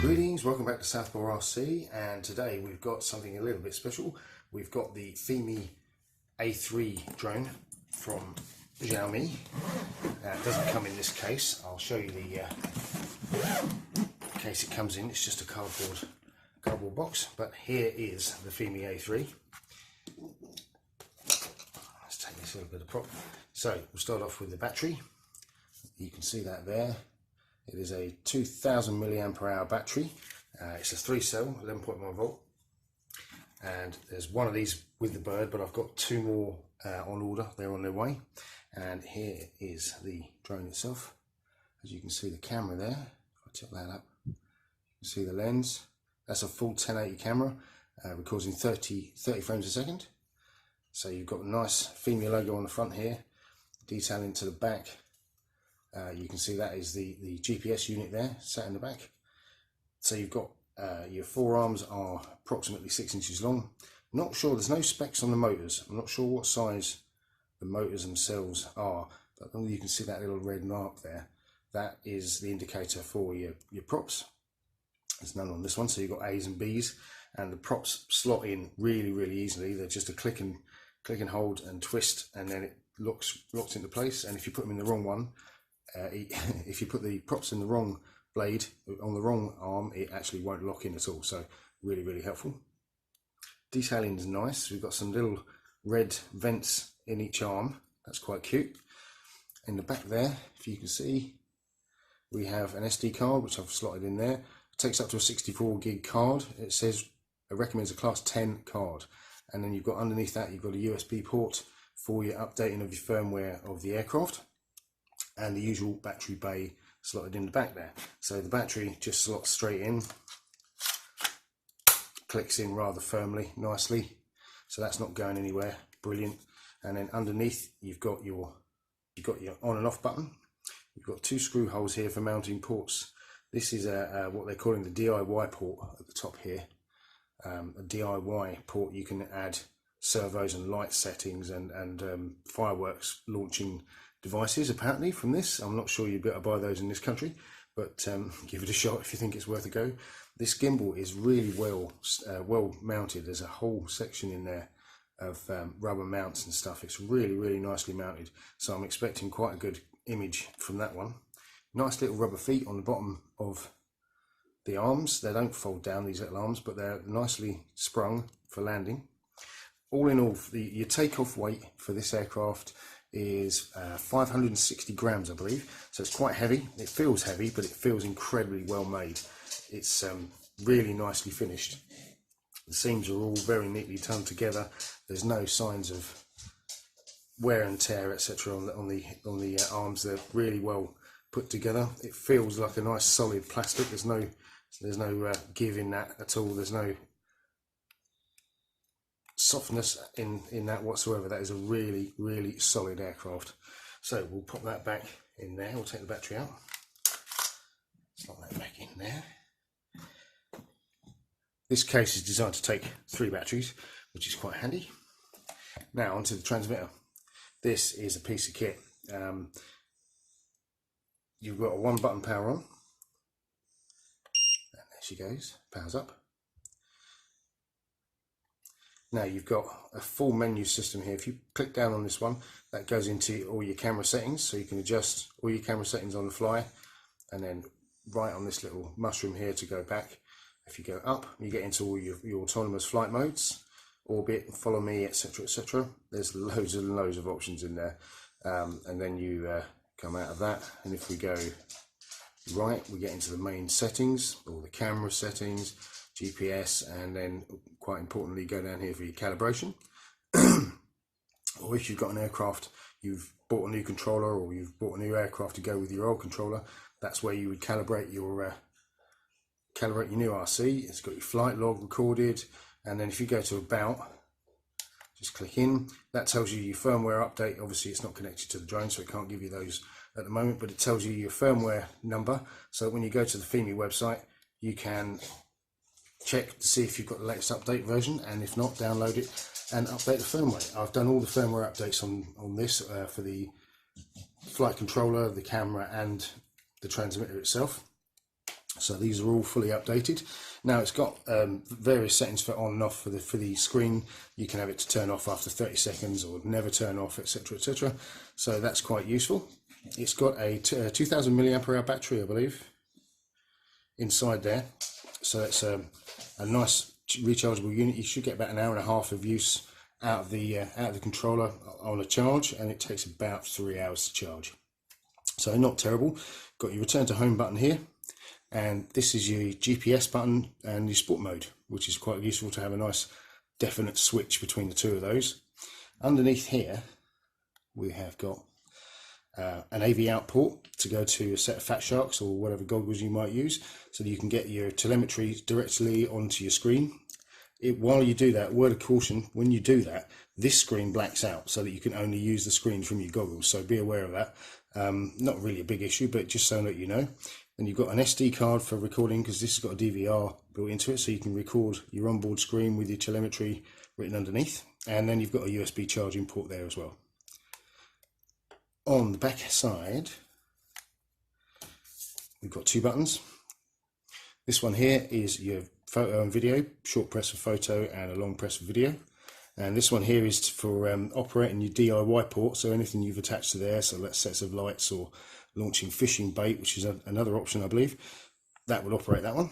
Greetings, welcome back to Southpaw RC, and today we've got something a little bit special. We've got the FIMI A3 drone from Xiaomi. It doesn't come in this case. I'll show you the case it comes in. It's just a cardboard box, but here is the FIMI A3. Let's take this little bit of prop. So we'll start off with the battery. You can see that there. It is a 2000 mAh battery. It's a 3-cell, 11.1 volt, and there's one of these with the bird, but I've got two more on order. They're on their way. And here is the drone itself. As you can see, the camera there. If I tip that up, you can see the lens. That's a full 1080 camera, records in 30 frames a second. So you've got a nice FIMI logo on the front here, detailing to the back. You can see that is the GPS unit there, sat in the back. So you've got your forearms are approximately 6 inches long. Not sure, there's no specs on the motors. I'm not sure what size the motors themselves are, but you can see that little red mark there. That is the indicator for your props. There's none on this one, so you've got A's and B's, and the props slot in really easily. They're just a click and hold and twist, and then it locks into place. And if you put them in the wrong one, if you put the props in the wrong blade on the wrong arm, it actually won't lock in at all. So really helpful. Detailing is nice. We've got some little red vents in each arm. That's quite cute. In the back there, if you can see, we have an SD card which I've slotted in there. It takes up to a 64 gig card. It says it recommends a class 10 card, and then you've got underneath that you've got a USB port for your updating of your firmware of the aircraft, and the usual battery bay slotted in the back there. So the battery just slots straight in, clicks in rather firmly, nicely, so that's not going anywhere. Brilliant. And then underneath you've got your on and off button. You've got two screw holes here for mounting ports. This is what they're calling the DIY port at the top here. A DIY port, you can add servos and light settings and fireworks launching devices apparently from this. I'm not sure you'd better buy those in this country, but give it a shot if you think it's worth a go. This gimbal is really well mounted. There's a whole section in there of rubber mounts and stuff. It's really nicely mounted, so I'm expecting quite a good image from that one. Nice little rubber feet on the bottom of the arms. They don't fold down, these little arms, but they're nicely sprung for landing. All in all, your takeoff weight for this aircraft is 560 grams, I believe. So it's quite heavy. It feels heavy, but it feels incredibly well made. It's really nicely finished. The seams are all very neatly done together. There's no signs of wear and tear, etc. on the arms. They're really well put together. It feels like a nice solid plastic. There's no give in that at all. There's no softness in that whatsoever. That is a really solid aircraft. So we'll pop that back in there. We'll take the battery out, slot that back in there. This case is designed to take 3 batteries, which is quite handy. Now onto the transmitter. This is a piece of kit. You've got a 1-button power on, and there she goes, powers up. Now you've got a full menu system here. If you click down on this one, that goes into all your camera settings, so you can adjust all your camera settings on the fly, and then right on this little mushroom here to go back. If you go up, you get into all your autonomous flight modes, orbit, follow me, etc. There's loads of options in there, and then you come out of that, and if we go right, we get into the main settings, all the camera settings, GPS, and then quite importantly go down here for your calibration. Or if you've got an aircraft, you've bought a new controller, or you've bought a new aircraft to go with your old controller, that's where you would calibrate your new RC. It's got your flight log recorded, and then if you go to about, just click in, that tells you your firmware update. Obviously it's not connected to the drone, so it can't give you those at the moment, but it tells you your firmware number, so when you go to the FIMI website you can check to see if you've got the latest update version, and if not, download it and update the firmware. I've done all the firmware updates on this for the flight controller, the camera and the transmitter itself. So these are all fully updated. Now it's got various settings for on and off for the screen. You can have it to turn off after 30 seconds or never turn off, etc, etc. So that's quite useful. It's got a 2000 mAh battery, I believe, inside there. So it's a nice rechargeable unit. You should get about an hour and a half of use out of the controller on a charge, and it takes about 3 hours to charge. So not terrible. Got your return to home button here. And this is your GPS button and your sport mode, which is quite useful to have a nice definite switch between the two of those. Underneath here, we have got an AV out port to go to a set of Fat Sharks or whatever goggles you might use, so that you can get your telemetry directly onto your screen. While you do that, word of caution, when you do that, this screen blacks out so that you can only use the screen from your goggles, so be aware of that. Not really a big issue, but just so that you know. And you've got an SD card for recording, because this has got a DVR built into it, so you can record your onboard screen with your telemetry written underneath. And then you've got a USB charging port there as well. On the back side, we've got two buttons. This one here is your photo and video, short press for photo and a long press for video. And this one here is for operating your DIY port, so anything you've attached to there, so let's sets of lights or launching fishing bait, which is another option I believe, that will operate that one.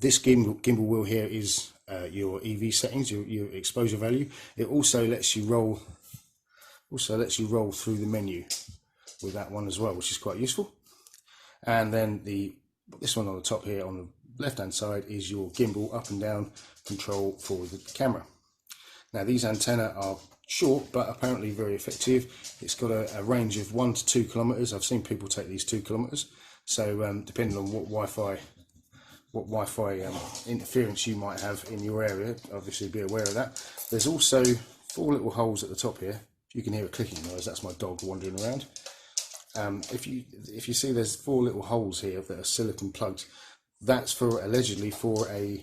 This gimbal wheel here is your EV settings, your exposure value. It also lets you roll through the menu with that one as well, which is quite useful. And then this one on the top here on the left hand side is your gimbal up and down control for the camera. Now these antennae are short but apparently very effective. It's got a range of 1 to 2 kilometers. I've seen people take these 2 kilometers. So depending on what Wi-Fi interference you might have in your area, obviously be aware of that. There's also 4 little holes at the top here. If you can hear a clicking noise, that's my dog wandering around. If you see there's 4 little holes here that are silicon plugs, that's allegedly for a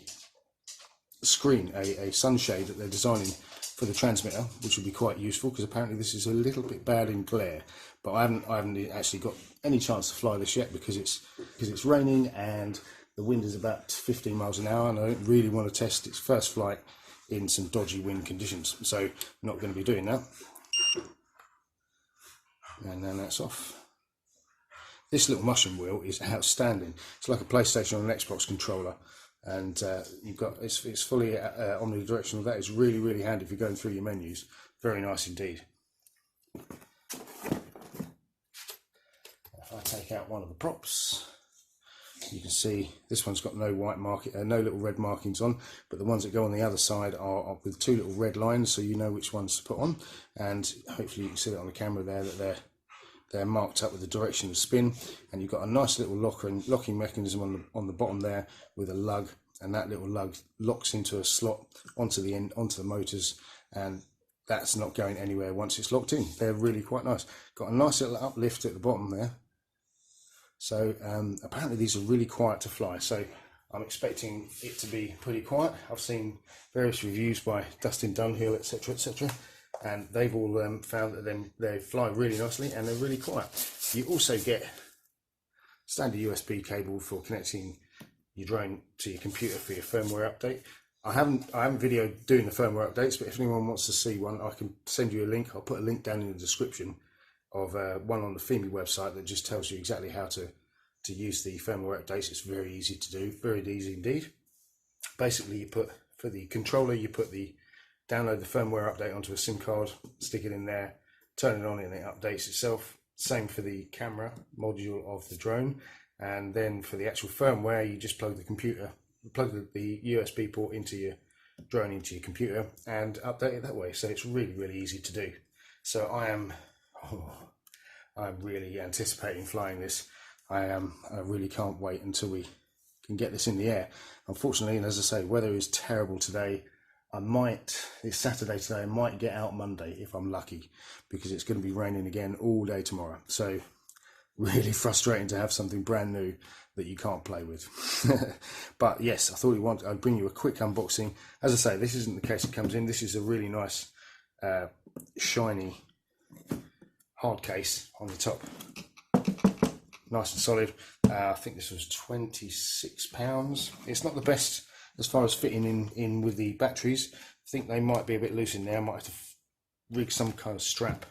screen, a sunshade that they're designing for the transmitter, which would be quite useful, because apparently this is a little bit bad in glare. But I haven't actually got any chance to fly this yet, because it's raining and the wind is about 15 miles an hour, and I don't really want to test its first flight in some dodgy wind conditions, so I'm not going to be doing that. And then that's off. This little mushroom wheel is outstanding. It's like a PlayStation or an Xbox controller, and it's fully omnidirectional. That is really, really handy if you're going through your menus. Very nice indeed. If I take out one of the props, you can see this one's got no white marking, no little red markings on, but the ones that go on the other side are with 2 little red lines, so you know which ones to put on. And hopefully you can see it on the camera there that they're marked up with the direction of spin. And you've got a nice little locking mechanism on the bottom there with a lug, and that little lug locks into a slot onto the motors, and that's not going anywhere once it's locked in. They're really quite nice. Got a nice little uplift at the bottom there. So apparently these are really quiet to fly, so I'm expecting it to be pretty quiet. I've seen various reviews by Dustin Dunhill, etc, etc, and they've all found that they fly really nicely and they're really quiet. You also get standard USB cable for connecting your drone to your computer for your firmware update. I haven't videoed doing the firmware updates, but if anyone wants to see one, I can send you a link. I'll put a link down in the description of one on the FIMI website that just tells you exactly how to use the firmware updates. It's very easy to do, very easy indeed. Basically, you put, for the controller, you download the firmware update onto a SIM card, stick it in there, turn it on, and it updates itself. Same for the camera module of the drone. And then for the actual firmware, you just plug the USB port into your drone, into your computer, and update it that way. So it's really, really easy to do. So I'm really anticipating flying this. I really can't wait until we can get this in the air. Unfortunately, and as I say, weather is terrible today. It's Saturday today, I might get out Monday if I'm lucky, because it's going to be raining again all day tomorrow. So really frustrating to have something brand new that you can't play with. But yes, I thought I'd bring you a quick unboxing. As I say, this isn't the case it comes in. This is a really nice shiny hard case on the top, nice and solid. I think this was £26. It's not the best as far as fitting in with the batteries. I think they might be a bit loose in there. I might have to rig some kind of strap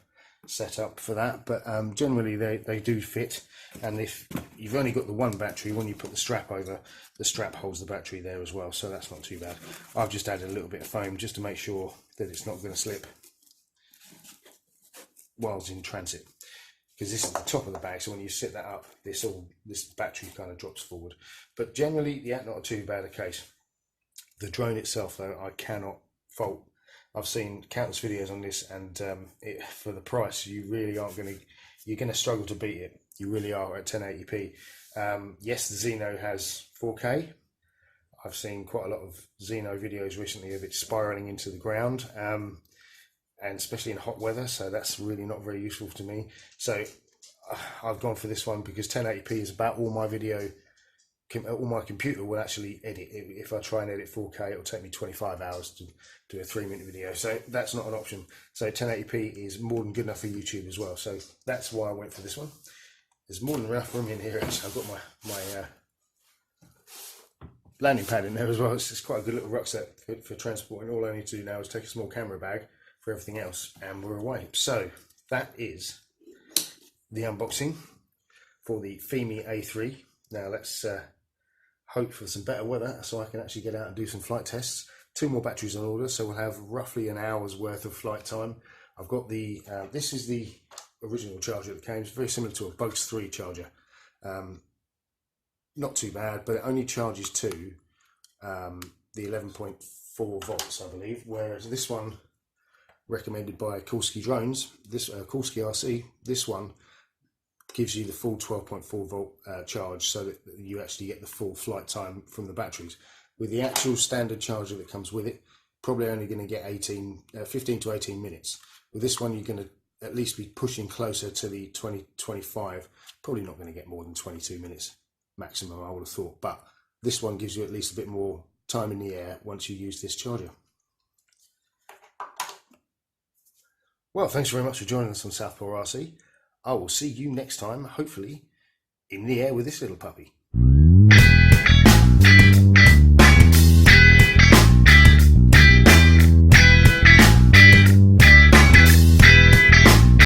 set up for that, but generally they do fit. And if you've only got the one battery, when you put the strap over, the strap holds the battery there as well, so that's not too bad. I've just added a little bit of foam just to make sure that it's not going to slip whilst in transit, because this is the top of the bag, so when you sit that up, this battery kind of drops forward. But generally, yeah, not too bad a case. The drone itself, though, I cannot fault. I've seen countless videos on this, and for the price, you really aren't you're going to struggle to beat it. You really are at 1080p. Yes, the Xeno has 4K. I've seen quite a lot of Xeno videos recently of it spiraling into the ground, and especially in hot weather, so that's really not very useful to me. So I've gone for this one because 1080p is about all my computer will actually edit. If I try and edit 4K, it'll take me 25 hours to do a 3-minute video, so that's not an option. So 1080p is more than good enough for YouTube as well, so that's why I went for this one. There's more than enough room in here. Actually, I've got my landing pad in there as well. It's quite a good little rucksack for transporting. All I need to do now is take a small camera bag for everything else, and we're away. So that is the unboxing for the FIMI A3. Now let's hope for some better weather so I can actually get out and do some flight tests. 2 more batteries on order, so we'll have roughly an hour's worth of flight time. I've got the this is the original charger that came. It's very similar to a Bugs 3 charger. Not too bad, but it only charges to the 11.4 volts, I believe, whereas this one, recommended by Koolski Drones, this Koolski RC, this one gives you the full 12.4 volt charge, so that you actually get the full flight time from the batteries. With the actual standard charger that comes with it, probably only going to get 15 to 18 minutes. With this one, you're going to at least be pushing closer to the 20-25, probably not going to get more than 22 minutes maximum, I would have thought, but this one gives you at least a bit more time in the air once you use this charger. Well, thanks very much for joining us on Southpaw RC. I will see you next time, hopefully in the air with this little puppy.